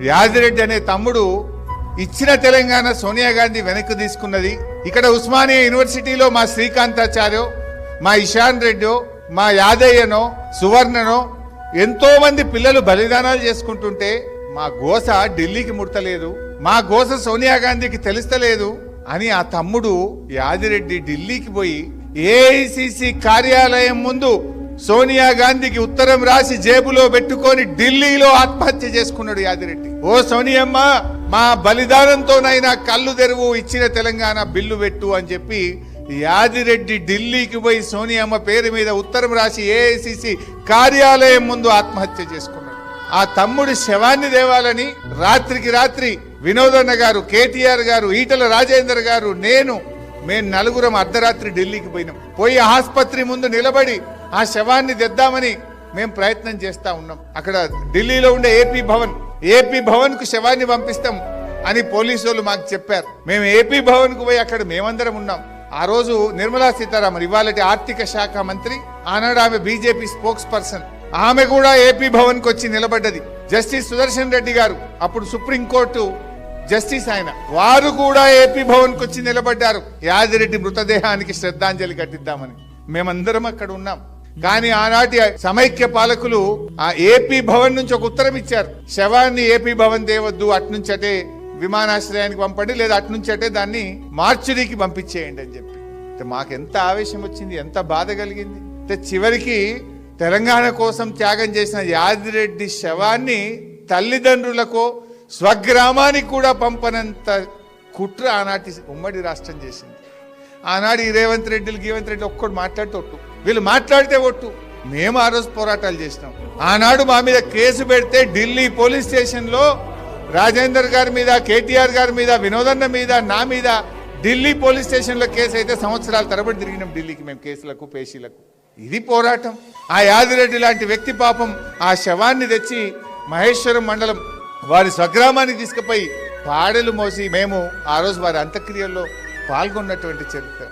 యాదిరెడ్డి అనే తమ్ముడు ఇచ్చిన తెలంగాణ సోనియా గాంధీ వెనక్కి తీసుకున్నది. ఇక్కడ ఉస్మానియా యూనివర్సిటీలో మా శ్రీకాంతాచార్యో, మా ఇషాన్ రెడ్డో, మా యాదయ్యనో, సువర్ణనో ఎంతో మంది పిల్లలు బలిదానాలు చేసుకుంటుంటే మా గోస ఢిల్లీకి ముడతలేదు, మా గోస సోనియా గాంధీకి తెలుస్తలేదు అని ఆ తమ్ముడు యాదిరెడ్డి ఢిల్లీకి పోయి ఏఐసిసి కార్యాలయం ముందు సోనియా గాంధీకి ఉత్తరం రాసి జేబులో పెట్టుకొని ఢిల్లీలో ఆత్మహత్య చేసుకున్నాడు యాదిరెడ్డి. ఓ సోనియమ్మ, మా బలిదానంతోనైనా కళ్ళు తెరువు, ఇచ్చిన తెలంగాణ బిల్లు పెట్టు అని చెప్పి యాదిరెడ్డి ఢిల్లీకి పోయి సోనియమ్మ పేరు మీద ఉత్తరం రాసి ఏఐసిసి కార్యాలయం ముందు ఆత్మహత్య చేసుకున్నాడు. ఆ తమ్ముడి శవాన్ని దేవాలని రాత్రికి రాత్రి వినోదన్న గారు, కేటీఆర్ గారు, ఈటల రాజేందర్ గారు, మేము నలుగురం అర్ధరాత్రి ఢిల్లీకి పోయినాం. పోయి ఆసుపత్రి ముందు నిలబడి ఆ శవాన్ని తెద్దామని మేము ప్రయత్నం చేస్తా ఉన్నాం. అక్కడ ఢిల్లీలో ఉండే ఏపీ భవన్ కు శవాన్ని పంపిస్తాం అని పోలీసు వాళ్ళు మాకు చెప్పారు. మేము ఏపీ భవన్ కు పోయి అక్కడ మేమందరం ఉన్నాం. ఆ రోజు నిర్మలా సీతారామన్, ఇవాళటి ఆర్థిక శాఖ మంత్రి, ఆనాడు ఆమె బీజేపీ స్పోక్స్ పర్సన్, ఆమె కూడా ఏపీ భవన్ కు వచ్చి నిలబడ్డది. జస్టిస్ సుదర్శన్ రెడ్డి గారు, అప్పుడు సుప్రీంకోర్టు జస్టిస్ ఆయన, వారు కూడా ఏపీ భవన్ కు వచ్చి నిలబడ్డారు యాదిరెడ్డి మృతదేహానికి శ్రద్ధాంజలి ఘటిద్దామని. మేమందరం అక్కడ ఉన్నాం. కానీ ఆనాటి సమైక్య పాలకులు ఆ ఏపీ భవన్ నుంచి ఒక ఉత్తరం ఇచ్చారు, శవాన్ని ఏపీ భవన్ తేవద్దు, అట్నుంచి అటే విమానాశ్రయానికి పంపండి, లేదా అట్నుంచి అటే దాన్ని మార్చురీకి పంపించేయండి అని చెప్పి. మాకెంత ఆవేశం వచ్చింది, ఎంత బాధ కలిగింది. చివరికి తెలంగాణ కోసం త్యాగం చేసిన యాదిరెడ్డి శవాన్ని తల్లిదండ్రులకో స్వగ్రామానికి కూడా పంపనంత కుట్ర ఆనాటి ఉమ్మడి రాష్ట్రం చేసింది. ఆనాడు ఈ రేవంత్ రెడ్డి ఒక్కడు మాట్లాడితే ఒట్టు, వీళ్ళు మాట్లాడితే ఒట్టు. మేము ఆ రోజు పోరాటాలు చేసినాం. ఆనాడు మా మీద కేసు పెడితే ఢిల్లీ పోలీస్ స్టేషన్ లో రాజేందర్ గారి మీద, కేటీఆర్ గారి మీద, వినోదన్న మీద, నా మీద ఢిల్లీ పోలీస్ స్టేషన్ లో కేసు అయితే సంవత్సరాల తరబడి తిరిగినాం ఢిల్లీకి మేము, కేసులకు, పేషీలకు. ఇది పోరాటం. ఆ యాదిరెడ్డి లాంటి వ్యక్తి పాపం ఆ శవాన్ని తెచ్చి మహేశ్వరం మండలం వారి స్వగ్రామానికి తీసుకుపోయి పాడెలు మోసి మేము ఆ రోజు వారి అంత్యక్రియల్లో పాల్గొన్నటువంటి చరిత్ర.